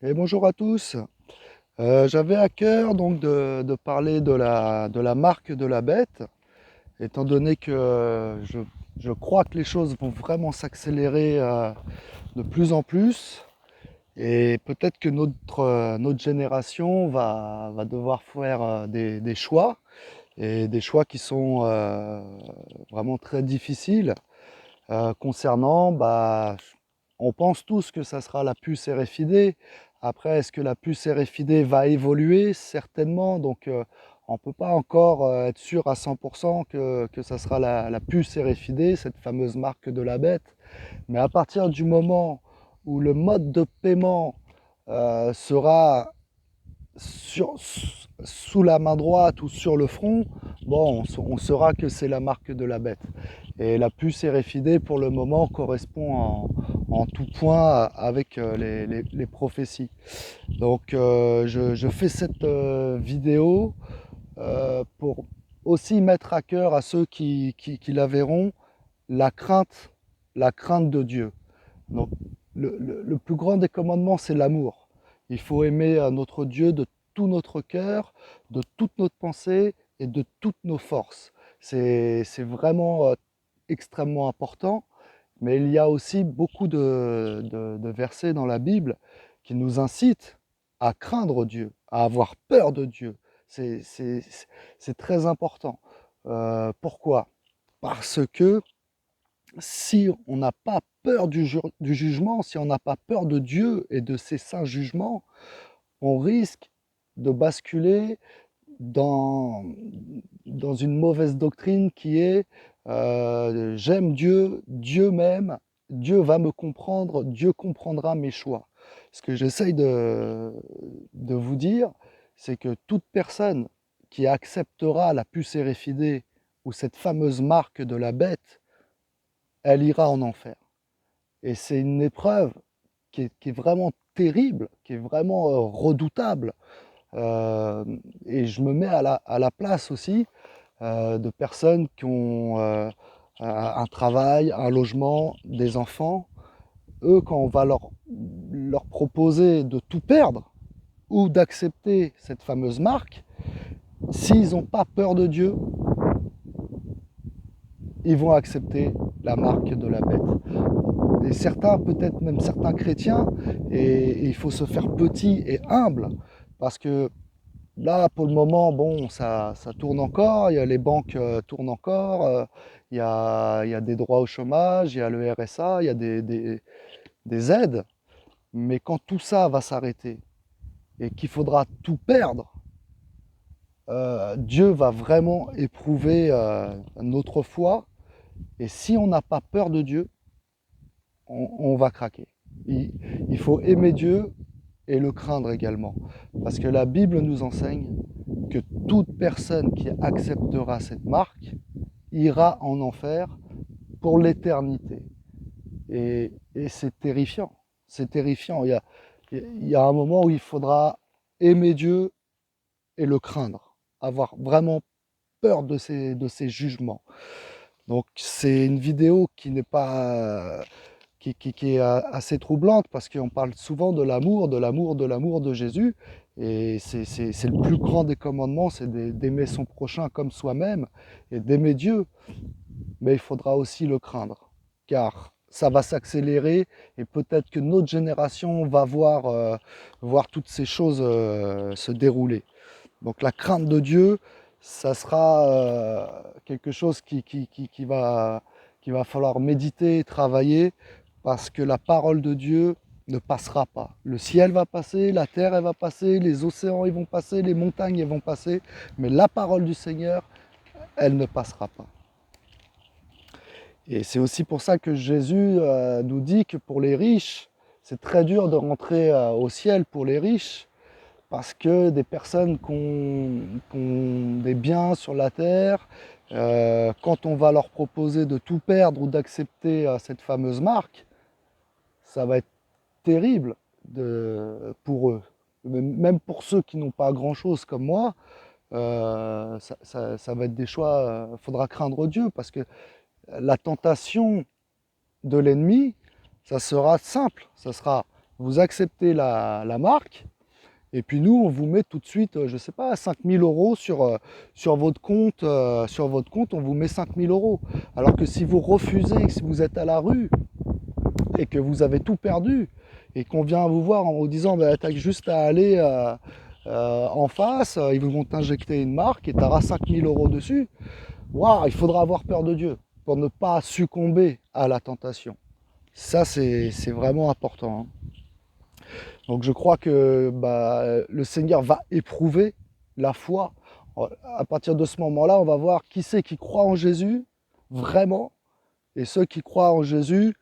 Et bonjour à tous. J'avais à cœur donc de parler de la marque de la bête, étant donné que je crois que les choses vont vraiment s'accélérer de plus en plus. Et peut-être que notre génération va devoir faire des choix, et des choix qui sont vraiment très difficiles concernant, on pense tous que ça sera la puce RFID. Après, est-ce que la puce RFID va évoluer? Certainement. Donc, on ne peut pas encore être sûr à 100% que ça sera la puce RFID, cette fameuse marque de la bête. Mais à partir du moment où le mode de paiement sera sous la main droite ou sur le front, bon, on saura que c'est la marque de la bête. Et la puce RFID, pour le moment, correspond en tout point avec les prophéties. Donc, je fais cette vidéo pour aussi mettre à cœur à ceux qui la verront la crainte, la crainte de Dieu. Donc, le plus grand des commandements, c'est l'amour. Il faut aimer notre Dieu de tout notre cœur, de toute notre pensée et de toutes nos forces. C'est vraiment extrêmement important, mais il y a aussi beaucoup de versets dans la Bible qui nous incitent à craindre Dieu, à avoir peur de Dieu. C'est très important. Pourquoi? Parce que si on n'a pas peur du jugement, si on n'a pas peur de Dieu et de ses saints jugements, on risque de basculer dans, dans une mauvaise doctrine qui est j'aime Dieu, Dieu m'aime, Dieu va me comprendre, Dieu comprendra mes choix. Ce que j'essaye de vous dire, c'est que toute personne qui acceptera la puce RFID ou cette fameuse marque de la bête, elle ira en enfer. Et c'est une épreuve qui est vraiment terrible, qui est vraiment redoutable. Euh, et je me mets à la place aussi de personnes qui ont un travail, un logement, des enfants. Eux, quand on va leur proposer de tout perdre ou d'accepter cette fameuse marque, s'ils n'ont pas peur de Dieu, ils vont accepter la marque de la bête. Et certains, peut-être même certains chrétiens, et il faut se faire petit et humble, parce que là, pour le moment, bon, ça tourne encore, il y a les banques tournent encore, il y a des droits au chômage, il y a le RSA, il y a des aides, mais quand tout ça va s'arrêter et qu'il faudra tout perdre, Dieu va vraiment éprouver notre foi, et si on n'a pas peur de Dieu, on va craquer. Il faut aimer Dieu et le craindre également. Parce que la Bible nous enseigne que toute personne qui acceptera cette marque ira en enfer pour l'éternité. Et c'est terrifiant. C'est terrifiant. Il y a un moment où il faudra aimer Dieu et le craindre. Avoir vraiment peur de ses jugements. Donc c'est une vidéo qui n'est pas qui est assez troublante parce qu'on parle souvent de l'amour, de l'amour, de l'amour de Jésus. Et c'est le plus grand des commandements, c'est d'aimer son prochain comme soi-même et d'aimer Dieu. Mais il faudra aussi le craindre, car ça va s'accélérer et peut-être que notre génération va voir toutes ces choses se dérouler. Donc la crainte de Dieu, ça sera quelque chose qui va falloir méditer et travailler parce que la parole de Dieu ne passera pas. Le ciel va passer, la terre elle va passer, les océans ils vont passer, les montagnes elles vont passer, mais la parole du Seigneur, elle ne passera pas. Et c'est aussi pour ça que Jésus nous dit que pour les riches, c'est très dur de rentrer au ciel pour les riches, parce que des personnes qui ont des biens sur la terre, quand on va leur proposer de tout perdre ou d'accepter cette fameuse marque, ça va être terrible pour eux. Même pour ceux qui n'ont pas grand-chose comme moi, ça va être des choix. Il faudra craindre Dieu parce que la tentation de l'ennemi, ça sera simple. Ça sera vous acceptez la marque, et puis nous, on vous met tout de suite, je ne sais pas, 5000 euros sur votre compte. Sur votre compte, on vous met 5000 euros. Alors que si vous refusez, si vous êtes à la rue et que vous avez tout perdu, et qu'on vient vous voir en vous disant, bah, tu as juste à aller en face, ils vont t'injecter une marque et tu auras 5000 euros dessus. Waouh, il faudra avoir peur de Dieu pour ne pas succomber à la tentation. Ça, c'est vraiment important, hein. Donc je crois que le Seigneur va éprouver la foi. À partir de ce moment-là, on va voir qui c'est qui croit en Jésus vraiment et ceux qui croient en Jésus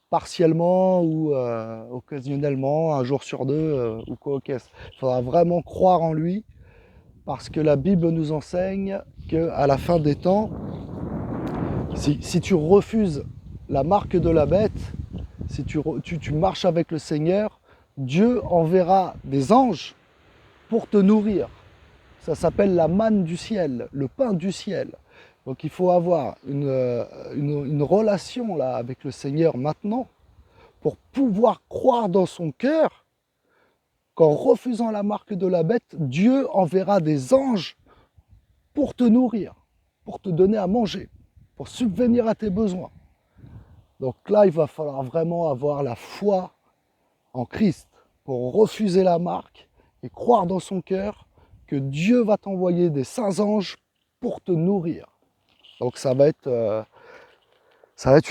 partiellement ou occasionnellement, un jour sur deux ou quoi qu'est-ce. Il faudra vraiment croire en lui parce que la Bible nous enseigne qu'à la fin des temps, si tu refuses la marque de la bête, si tu marches avec le Seigneur, Dieu enverra des anges pour te nourrir. Ça s'appelle la manne du ciel, le pain du ciel. Donc il faut avoir une relation là avec le Seigneur maintenant pour pouvoir croire dans son cœur qu'en refusant la marque de la bête, Dieu enverra des anges pour te nourrir, pour te donner à manger, pour subvenir à tes besoins. Donc là, il va falloir vraiment avoir la foi en Christ pour refuser la marque et croire dans son cœur que Dieu va t'envoyer des saints anges pour te nourrir. Donc ça va être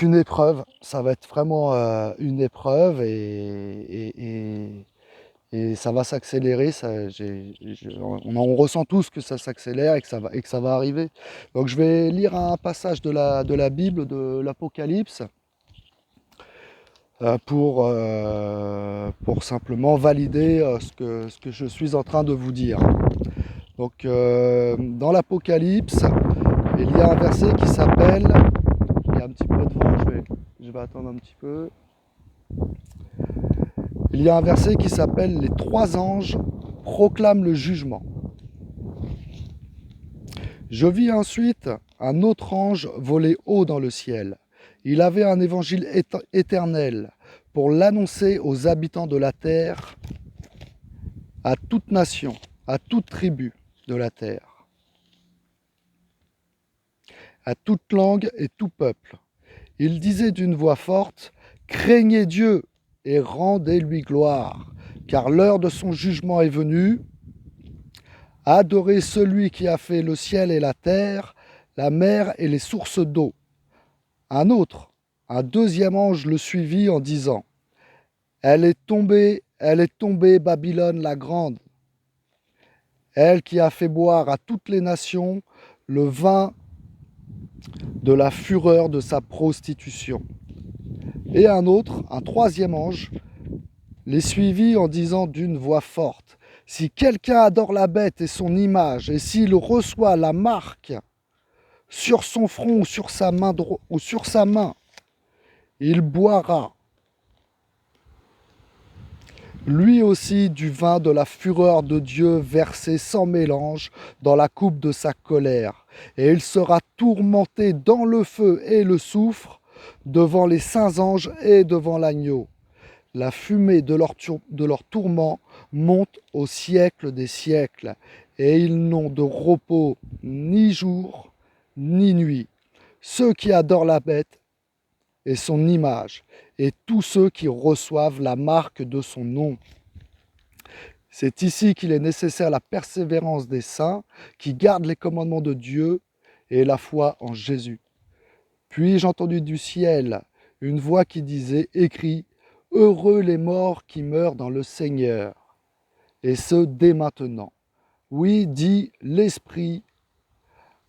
une épreuve, ça va être vraiment une épreuve et ça va s'accélérer. On ressent tous que ça s'accélère et que ça va arriver. Donc je vais lire un passage de la Bible, de l'Apocalypse, pour simplement valider ce que je suis en train de vous dire. Donc dans l'Apocalypse, il y a un verset qui s'appelle, il y a un petit peu de vent, je vais attendre un petit peu. Il y a un verset qui s'appelle « Les trois anges proclament le jugement ». Je vis ensuite un autre ange voler haut dans le ciel. Il avait un évangile éternel pour l'annoncer aux habitants de la terre, à toute nation, à toute tribu de la terre, à toute langue et tout peuple. Il disait d'une voix forte, « Craignez Dieu et rendez-lui gloire, car l'heure de son jugement est venue. Adorez celui qui a fait le ciel et la terre, la mer et les sources d'eau. » Un deuxième ange le suivit en disant, « Elle est tombée, Babylone la grande, elle qui a fait boire à toutes les nations le vin de la fureur de sa prostitution. » Et un troisième ange, les suivit en disant d'une voix forte, « Si quelqu'un adore la bête et son image, et s'il reçoit la marque sur son front ou sur sa main, il boira lui aussi du vin de la fureur de Dieu versé sans mélange dans la coupe de sa colère, et il sera tourmenté dans le feu et le soufre devant les saints anges et devant l'agneau. La fumée de leur tourment monte au siècle des siècles, et ils n'ont de repos ni jour ni nuit. Ceux qui adorent la bête et son image, et tous ceux qui reçoivent la marque de son nom. C'est ici qu'il est nécessaire la persévérance des saints qui gardent les commandements de Dieu et la foi en Jésus. Puis j'ai entendu du ciel une voix qui disait, écrit, « Heureux les morts qui meurent dans le Seigneur, et ce dès maintenant. Oui, dit l'Esprit,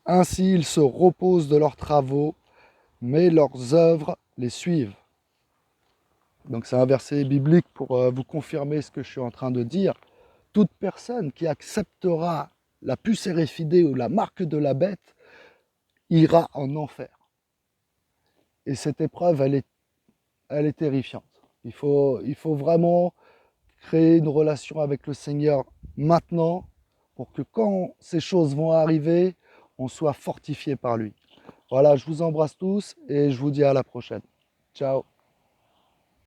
ainsi ils se reposent de leurs travaux, mais leurs œuvres les suivent. » Donc c'est un verset biblique pour vous confirmer ce que je suis en train de dire. Toute personne qui acceptera la puce RFID ou la marque de la bête ira en enfer. Et cette épreuve, elle est terrifiante. Il faut vraiment créer une relation avec le Seigneur maintenant pour que quand ces choses vont arriver, on soit fortifié par lui. Voilà, je vous embrasse tous et je vous dis à la prochaine. Ciao.